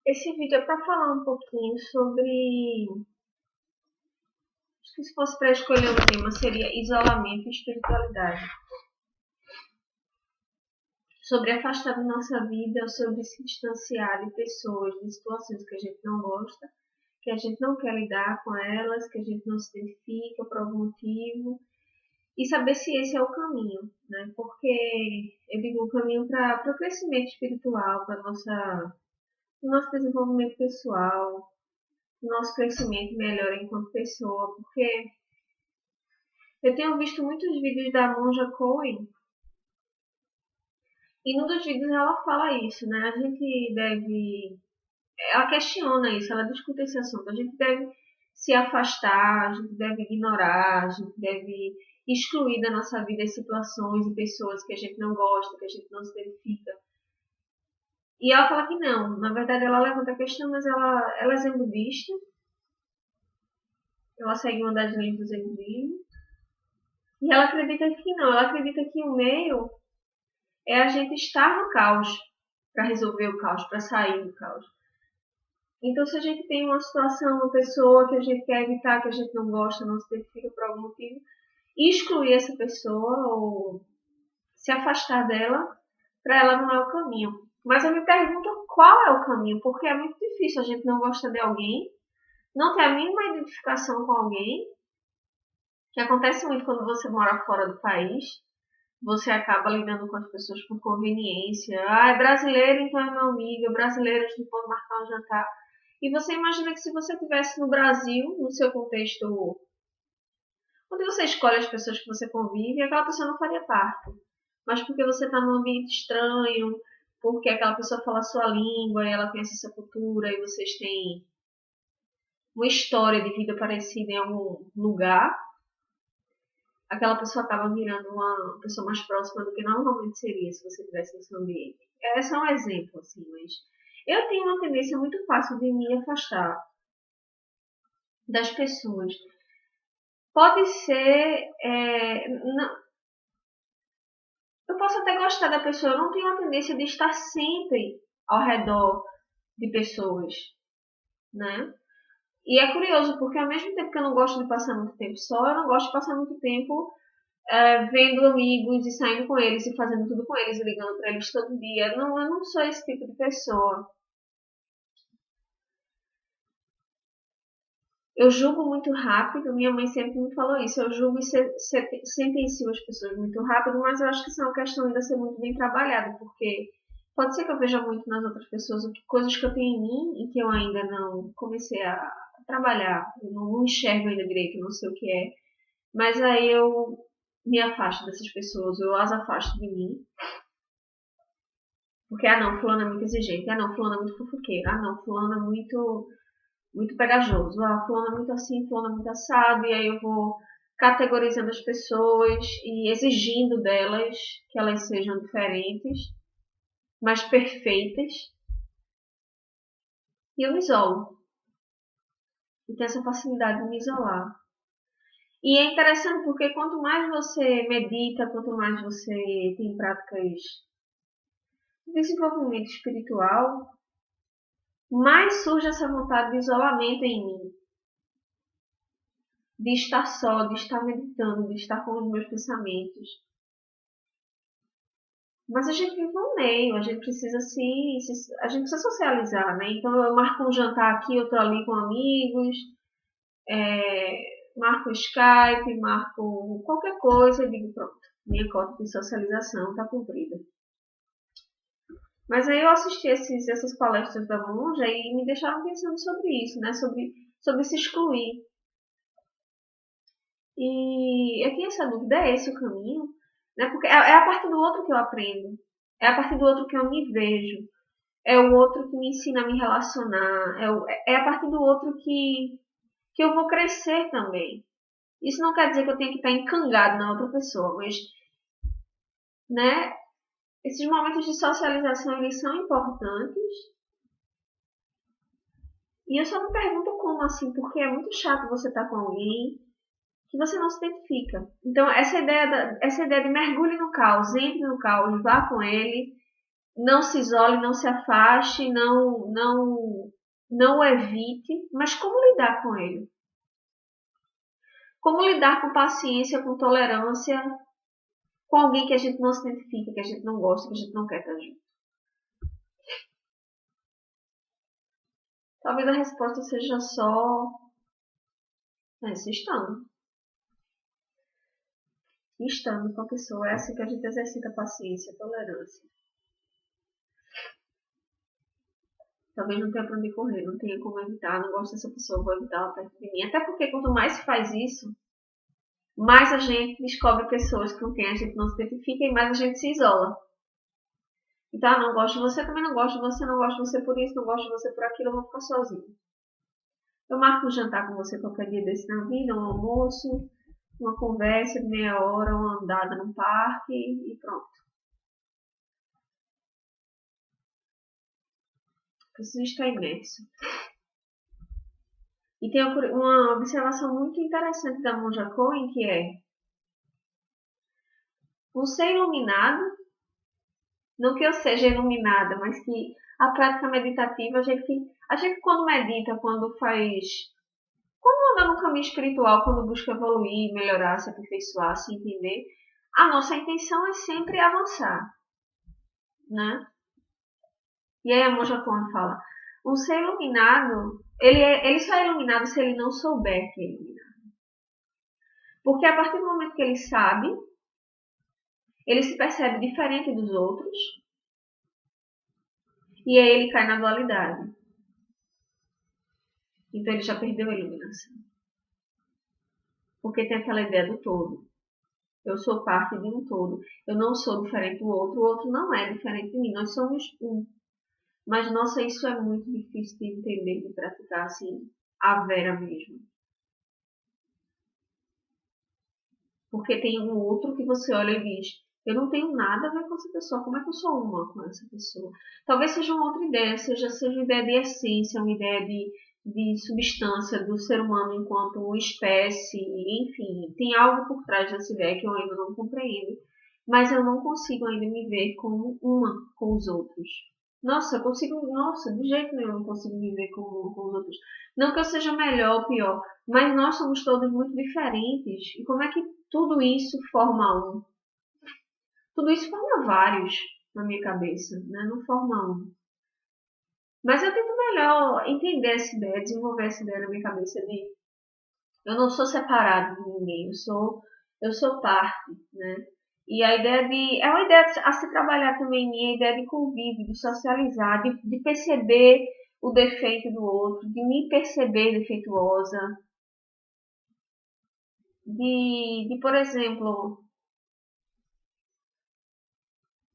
Esse vídeo é para falar um pouquinho sobre. Acho que se fosse para escolher um tema, seria isolamento e espiritualidade. Sobre afastar da nossa vida, sobre se distanciar de pessoas, de situações que a gente não gosta, que a gente não quer lidar com elas, que a gente não se identifica por algum motivo. E saber se esse é o caminho, né? Porque eu digo o caminho para o crescimento espiritual, para o nosso desenvolvimento pessoal, o nosso crescimento melhor enquanto pessoa, porque eu tenho visto muitos vídeos da Monja Coen e num dos vídeos ela fala isso, né? A gente deve. Ela questiona isso, ela discute esse assunto. A gente deve se afastar, a gente deve ignorar, a gente deve excluir da nossa vida as situações e pessoas que a gente não gosta, que a gente não se identifica. E ela fala que não. Na verdade, ela levanta a questão, mas ela é zen budista. Ela segue uma das linhas do zen budismo. E ela acredita que não. Ela acredita que o meio é a gente estar no caos para resolver o caos, para sair do caos. Então, se a gente tem uma situação, uma pessoa que a gente quer evitar, que a gente não gosta, não se identifica por algum motivo, excluir essa pessoa ou se afastar dela, para ela não é o caminho. Mas eu me pergunto qual é o caminho, porque é muito difícil a gente não gostar de alguém, não ter a mínima identificação com alguém, que acontece muito quando você mora fora do país. Você acaba lidando com as pessoas por conveniência. Ah, é brasileiro, então é meu amigo. É brasileiro, a gente pode marcar um jantar. E você imagina que se você estivesse no Brasil, no seu contexto, onde você escolhe as pessoas que você convive, aquela pessoa não faria parte. Mas porque você está num ambiente estranho, porque aquela pessoa fala a sua língua e ela conhece a sua cultura e vocês têm uma história de vida parecida em algum lugar, aquela pessoa acaba virando uma pessoa mais próxima do que normalmente seria se você estivesse no seu ambiente. É só um exemplo, assim, mas eu tenho uma tendência muito fácil de me afastar das pessoas. Pode ser. Não, eu posso até gostar da pessoa, eu não tenho a tendência de estar sempre ao redor de pessoas, né? E é curioso, porque ao mesmo tempo que eu não gosto de passar muito tempo só, eu não gosto de passar muito tempo vendo amigos e saindo com eles e fazendo tudo com eles, ligando para eles todo dia. Não, eu não sou esse tipo de pessoa. Eu julgo muito rápido, minha mãe sempre me falou isso. Eu julgo e sentencio as pessoas muito rápido, mas eu acho que isso é uma questão ainda a ser muito bem trabalhada, porque pode ser que eu veja muito nas outras pessoas coisas que eu tenho em mim e que eu ainda não comecei a trabalhar. Eu não enxergo ainda direito, não sei o que é. Mas aí eu me afasto dessas pessoas, eu as afasto de mim. Porque, ah não, fulano é muito exigente, ah não, fulano é muito fofoqueiro, ah não, fulano é muito pegajoso, ah, fulano é muito assim, fulano é muito assado, e aí eu vou categorizando as pessoas e exigindo delas que elas sejam diferentes, mas perfeitas, e eu me isolo. E tenho essa facilidade de me isolar. E é interessante porque quanto mais você medita, quanto mais você tem práticas de desenvolvimento espiritual, mais surge essa vontade de isolamento em mim. De estar só, de estar meditando, de estar com os meus pensamentos. Mas a gente vive no meio, a gente precisa a gente precisa socializar, né? Então eu marco um jantar aqui, eu tô ali com amigos, marco Skype, marco qualquer coisa e digo, pronto, minha cota de socialização está cumprida. Mas aí eu assisti essas palestras da Monja e me deixaram pensando sobre isso, né? Sobre se excluir. E eu tinha essa dúvida, é esse o caminho? Né? Porque é a partir do outro que eu aprendo. É a partir do outro que eu me vejo. É o outro que me ensina a me relacionar. É a partir do outro que eu vou crescer também. Isso não quer dizer que eu tenha que estar encangado na outra pessoa, mas, né, esses momentos de socialização eles são importantes. E eu só me pergunto como assim, porque é muito chato você estar com alguém que você não se identifica. Então, essa ideia de mergulhe no caos, entre no caos, vá com ele, Não se isole, não se afaste, não o evite, mas como lidar com ele? Como lidar com paciência, com tolerância, com alguém que a gente não se identifica, que a gente não gosta, que a gente não quer estar junto? Talvez a resposta seja só se estando. Estando com a pessoa. É assim que a gente exercita paciência, tolerância. Talvez não tenha pra onde correr, não tenha como evitar, não gosto dessa pessoa, vou evitar ela perto de mim. Até porque quanto mais se faz isso, mais a gente descobre pessoas com quem a gente não se identifica e mais a gente se isola. Então, não gosto de você, também não gosto de você, não gosto de você por isso, não gosto de você por aquilo, eu vou ficar sozinho. Eu marco um jantar com você qualquer dia desse na vida, um almoço, uma conversa de meia hora, uma andada no parque e pronto. Preciso estar imerso. E tem uma observação muito interessante da Monja Coen, que é um ser iluminado, não que eu seja iluminada, mas que a prática meditativa, a gente quando medita, quando anda no caminho espiritual, quando busca evoluir, melhorar, se aperfeiçoar, se entender, a nossa intenção é sempre avançar, né? E aí a Monja Coen fala, um ser iluminado, ele só é iluminado se ele não souber que é iluminado. Porque a partir do momento que ele sabe, ele se percebe diferente dos outros, e aí ele cai na dualidade. Então ele já perdeu a iluminação. Porque tem aquela ideia do todo. Eu sou parte de um todo. Eu não sou diferente do outro, o outro não é diferente de mim. Nós somos um. Mas, nossa, isso é muito difícil de entender, de praticar assim, a vera mesmo. Porque tem um outro que você olha e diz, eu não tenho nada a ver com essa pessoa, como é que eu sou uma com essa pessoa? Talvez seja uma outra ideia, seja uma ideia de essência, uma ideia de substância do ser humano enquanto espécie, enfim, tem algo por trás dessa ideia que eu ainda não compreendo, mas eu não consigo ainda me ver como uma com os outros. Nossa, de jeito nenhum eu não consigo me ver como uma com os outros. Não que eu seja melhor ou pior, mas nós somos todos muito diferentes. E como é que tudo isso forma um? Tudo isso forma vários na minha cabeça, né? Não forma um. Mas eu tento melhor entender essa ideia, desenvolver essa ideia na minha cabeça de eu não sou separado de ninguém, eu sou parte, né? E a ideia é uma ideia a se trabalhar também em mim, a ideia de convívio, de socializar, de perceber o defeito do outro, de me perceber defeituosa, por exemplo,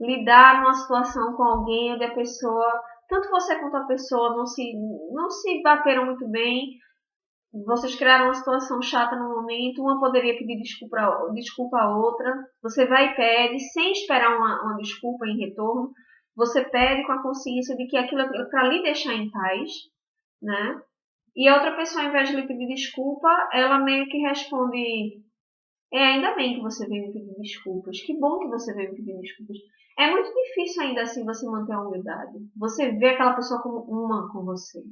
lidar numa situação com alguém onde a pessoa, tanto você quanto a pessoa não se bateram muito bem, vocês criaram uma situação chata no momento, uma poderia pedir desculpa à outra, você vai e pede, sem esperar uma desculpa em retorno, você pede com a consciência de que aquilo é para lhe deixar em paz, né? E a outra pessoa, ao invés de lhe pedir desculpa, ela meio que responde, ainda bem que você veio me pedir desculpas, que bom que você veio me pedir desculpas. É muito difícil ainda assim você manter a humildade. Você vê aquela pessoa como uma com você.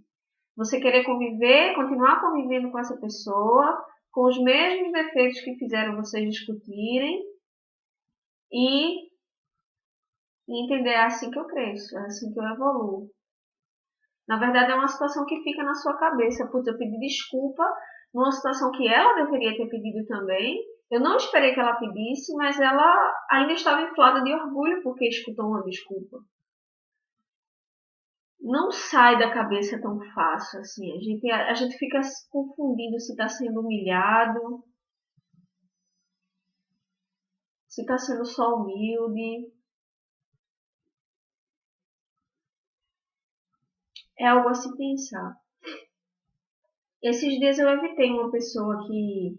Você querer conviver, continuar convivendo com essa pessoa, com os mesmos defeitos que fizeram vocês discutirem e entender, é assim que eu cresço, é assim que eu evoluo. Na verdade, é uma situação que fica na sua cabeça. Putz, eu pedi desculpa numa situação que ela deveria ter pedido também. Eu não esperei que ela pedisse, mas ela ainda estava inflada de orgulho porque escutou uma desculpa. Não sai da cabeça tão fácil assim. A gente fica se confundindo se está sendo humilhado, se está sendo só humilde. É algo a se pensar. Esses dias eu evitei uma pessoa que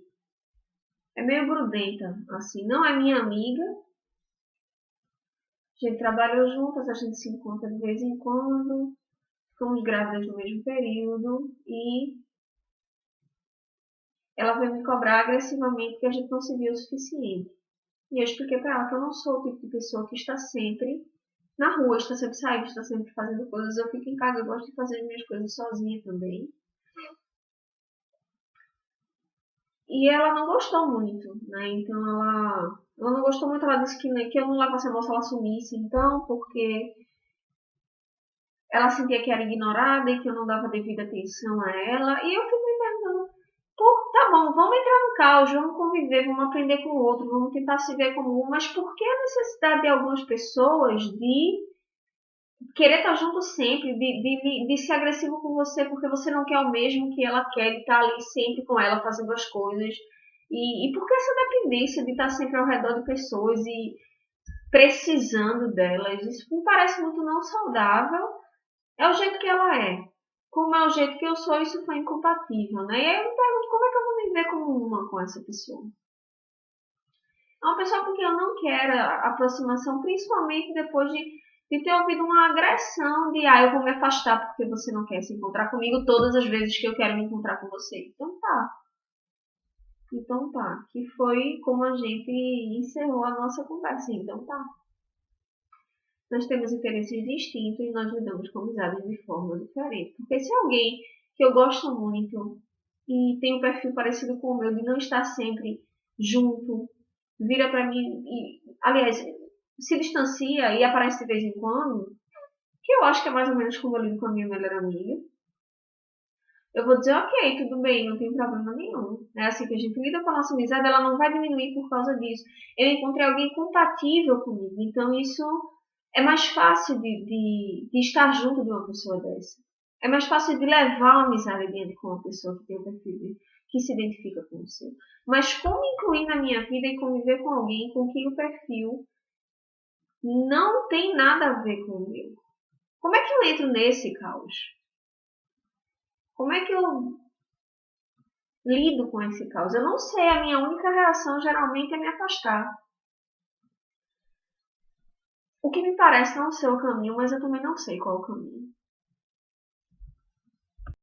é meio grudenta, assim. Não é minha amiga. A gente trabalhou juntas, a gente se encontra de vez em quando. Ficamos grávidas no mesmo período. E ela veio me cobrar agressivamente que a gente não se viu o suficiente. E eu expliquei para ela que eu não sou o tipo de pessoa que está sempre na rua, está sempre saindo, está sempre fazendo coisas. Eu fico em casa, eu gosto de fazer minhas coisas sozinha também. E ela não gostou muito, né? Então ela não gostou muito, ela disse que eu não levasse a moça, ela sumisse, então, porque ela sentia que era ignorada e que eu não dava devida atenção a ela. E eu fico me perguntando, pô, tá bom, vamos entrar no caos, vamos conviver, vamos aprender com o outro, vamos tentar se ver como um, mas por que a necessidade de algumas pessoas de querer estar junto sempre, de ser agressivo com você porque você não quer o mesmo que ela quer, de estar ali sempre com ela fazendo as coisas? E por que essa dependência de estar sempre ao redor de pessoas e precisando delas? Isso me parece muito não saudável. É o jeito que ela é. Como é o jeito que eu sou, isso foi incompatível, né? E aí eu me pergunto como é que eu vou viver como uma com essa pessoa. É uma pessoa com quem eu não quero aproximação, principalmente depois de ter ouvido uma agressão de eu vou me afastar porque você não quer se encontrar comigo todas as vezes que eu quero me encontrar com você. Então tá. Então tá. Que foi como a gente encerrou a nossa conversa. Então tá. Nós temos interesses distintos e nós lidamos com amizades de forma diferente. Porque se alguém que eu gosto muito e tem um perfil parecido com o meu de não estar sempre junto, vira pra mim e, aliás, se distancia e aparece de vez em quando, que eu acho que é mais ou menos como eu lido com a minha melhor amiga, eu vou dizer, ok, tudo bem, não tem problema nenhum. É assim que a gente lida com a nossa amizade, ela não vai diminuir por causa disso. Eu encontrei alguém compatível comigo, então isso é mais fácil de estar junto de uma pessoa dessa. É mais fácil de levar uma amizade adiante com uma pessoa que tem um perfil que se identifica com o seu. Mas como incluir na minha vida e conviver com alguém com quem o perfil não tem nada a ver com o meu? Como é que eu entro nesse caos? Como é que eu lido com esse caos? Eu não sei, a minha única reação geralmente é me afastar. O que me parece não ser o caminho, mas eu também não sei qual é o caminho.